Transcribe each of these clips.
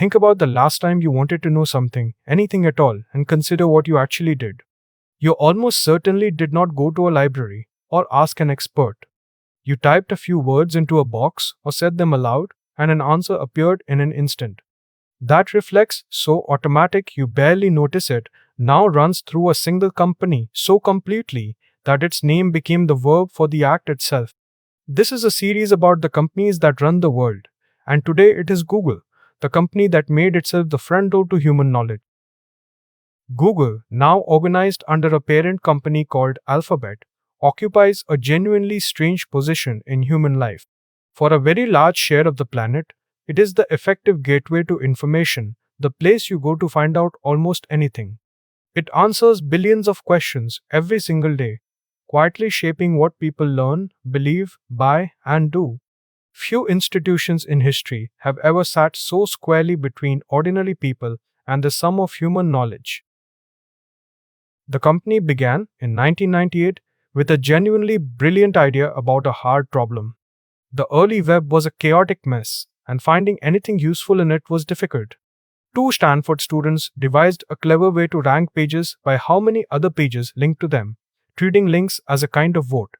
Think about the last time you wanted to know something, anything at all, and consider what you actually did. You almost certainly did not go to a library or ask an expert. You typed a few words into a box or said them aloud, and an answer appeared in an instant. That reflex, so automatic you barely notice it, now runs through a single company so completely that its name became the verb for the act itself. This is a series about the companies that run the world, and today it is Google, the company that made itself the front door to human knowledge. Google, now organized under a parent company called Alphabet, occupies a genuinely strange position in human life. For a very large share of the planet, it is the effective gateway to information, the place you go to find out almost anything. It answers billions of questions every single day, quietly shaping what people learn, believe, buy, and do. Few institutions in history have ever sat so squarely between ordinary people and the sum of human knowledge. The company began in 1998 with a genuinely brilliant idea about a hard problem. The early web was a chaotic mess, and finding anything useful in it was difficult. Two Stanford students devised a clever way to rank pages by how many other pages linked to them, treating links as a kind of vote.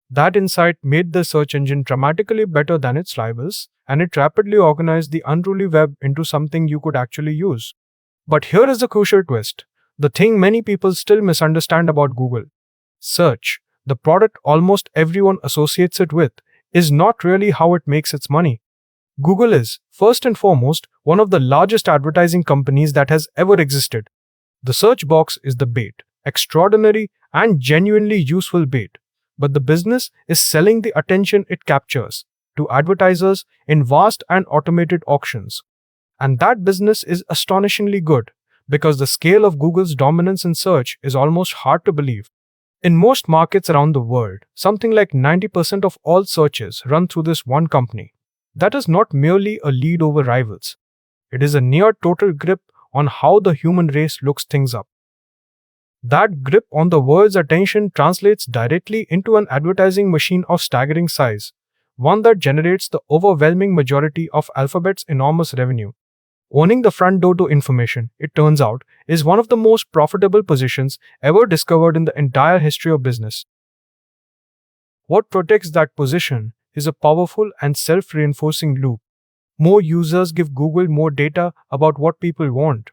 That insight made the search engine dramatically better than its rivals, and it rapidly organized the unruly web into something you could actually use. But here is the crucial twist, the thing many people still misunderstand about Google. Search, the product almost everyone associates it with, is not really how it makes its money. Google is, first and foremost, one of the largest advertising companies that has ever existed. The search box is the bait, extraordinary and genuinely useful bait. But the business is selling the attention it captures to advertisers in vast and automated auctions. And that business is astonishingly good, because the scale of Google's dominance in search is almost hard to believe. In most markets around the world, something like 90% of all searches run through this one company. That is not merely a lead over rivals. It is a near total grip on how the human race looks things up. That grip on the world's attention translates directly into an advertising machine of staggering size, one that generates the overwhelming majority of Alphabet's enormous revenue. Owning the front door to information, it turns out, is one of the most profitable positions ever discovered in the entire history of business. What protects that position is a powerful and self-reinforcing loop. More users give Google more data about what people want.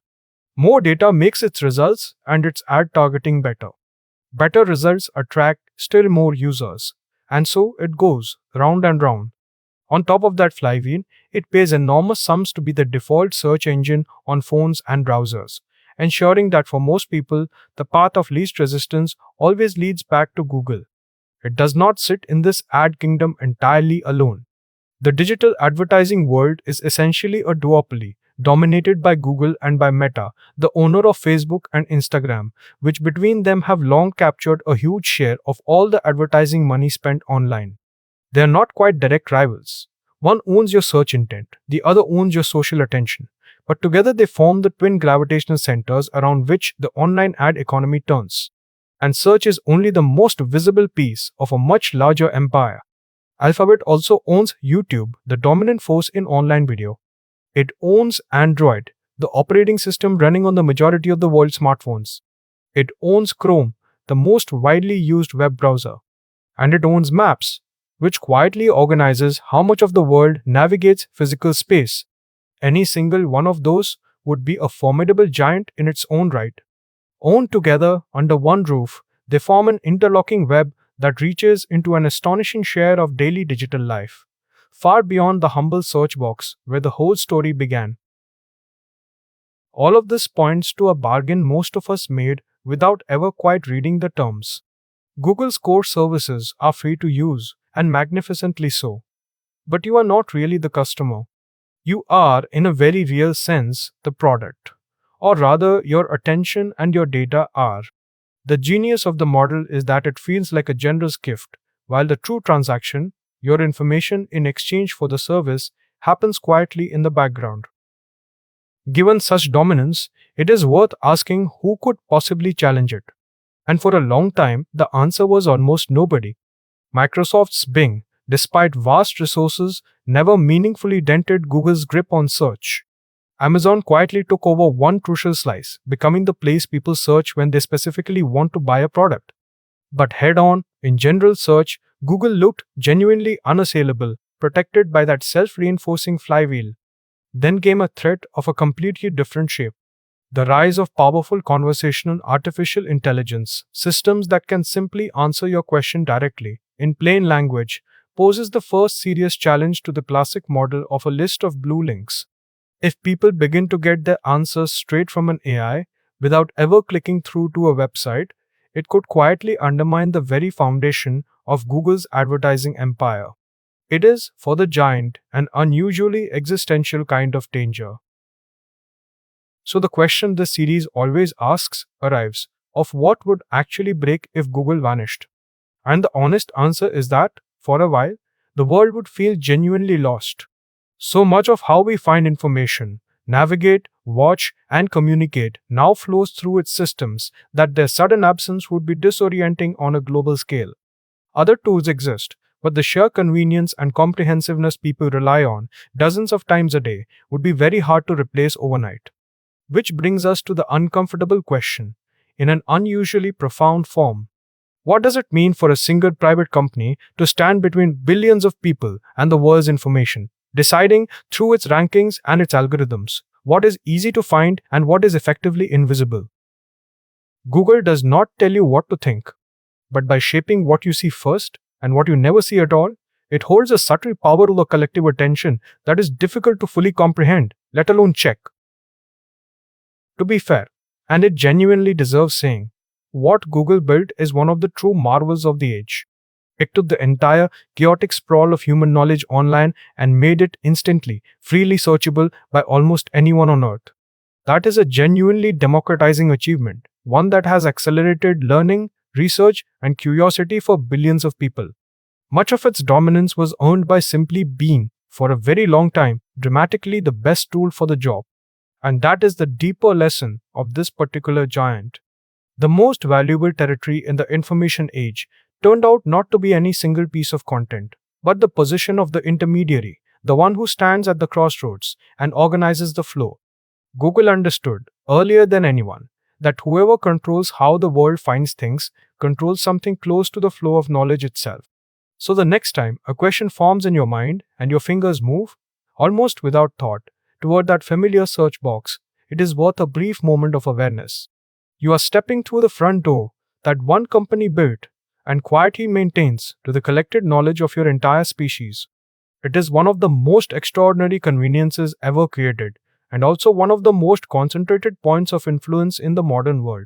More data makes its results and its ad targeting better. Better results attract still more users. And so it goes round and round. On top of that flywheel, it pays enormous sums to be the default search engine on phones and browsers, ensuring that for most people, the path of least resistance always leads back to Google. It does not sit in this ad kingdom entirely alone. The digital advertising world is essentially a duopoly, dominated by Google and by Meta, the owner of Facebook and Instagram, which between them have long captured a huge share of all the advertising money spent online. They are not quite direct rivals. One owns your search intent, the other owns your social attention, but together they form the twin gravitational centers around which the online ad economy turns. And search is only the most visible piece of a much larger empire. Alphabet also owns YouTube, the dominant force in online video. It owns Android, the operating system running on the majority of the world's smartphones. It owns Chrome, the most widely used web browser. And it owns Maps, which quietly organizes how much of the world navigates physical space. Any single one of those would be a formidable giant in its own right. Owned together under one roof, they form an interlocking web that reaches into an astonishing share of daily digital life, far beyond the humble search box where the whole story began. All of this points to a bargain most of us made without ever quite reading the terms. Google's core services are free to use, and magnificently so. But you are not really the customer. You are, in a very real sense, the product. Or rather, your attention and your data are. The genius of the model is that it feels like a generous gift, while the true transaction, your information in exchange for the service, happens quietly in the background. Given such dominance, it is worth asking who could possibly challenge it. And for a long time, the answer was almost nobody. Microsoft's Bing, despite vast resources, never meaningfully dented Google's grip on search. Amazon quietly took over one crucial slice, becoming the place people search when they specifically want to buy a product. But head on, in general search, Google looked genuinely unassailable, protected by that self reinforcing flywheel. Then came a threat of a completely different shape: the rise of powerful conversational artificial intelligence, systems that can simply answer your question directly, in plain language, poses the first serious challenge to the classic model of a list of blue links. If people begin to get their answers straight from an AI without ever clicking through to a website, it could quietly undermine the very foundation of Google's advertising empire. It is, for the giant, an unusually existential kind of danger. So the question this series always asks arrives of what would actually break if Google vanished. And the honest answer is that, for a while, the world would feel genuinely lost. So much of how we find information, navigate, watch, and communicate now flows through its systems that their sudden absence would be disorienting on a global scale. Other tools exist, but the sheer convenience and comprehensiveness people rely on dozens of times a day would be very hard to replace overnight. Which brings us to the uncomfortable question, in an unusually profound form. What does it mean for a single private company to stand between billions of people and the world's information, deciding through its rankings and its algorithms what is easy to find and what is effectively invisible? Google does not tell you what to think, but by shaping what you see first and what you never see at all, it holds a subtle power over collective attention that is difficult to fully comprehend, let alone check. To be fair, and it genuinely deserves saying, what Google built is one of the true marvels of the age. It took the entire chaotic sprawl of human knowledge online and made it instantly, freely searchable by almost anyone on Earth. That is a genuinely democratizing achievement, one that has accelerated learning, research, and curiosity for billions of people. Much of its dominance was earned by simply being, for a very long time, dramatically the best tool for the job. And that is the deeper lesson of this particular giant. The most valuable territory in the information age turned out not to be any single piece of content, but the position of the intermediary, the one who stands at the crossroads and organizes the flow. Google understood, earlier than anyone, that whoever controls how the world finds things controls something close to the flow of knowledge itself. So the next time a question forms in your mind and your fingers move, almost without thought, toward that familiar search box, it is worth a brief moment of awareness. You are stepping through the front door that one company built and quietly maintains to the collected knowledge of your entire species. It is one of the most extraordinary conveniences ever created, and also one of the most concentrated points of influence in the modern world.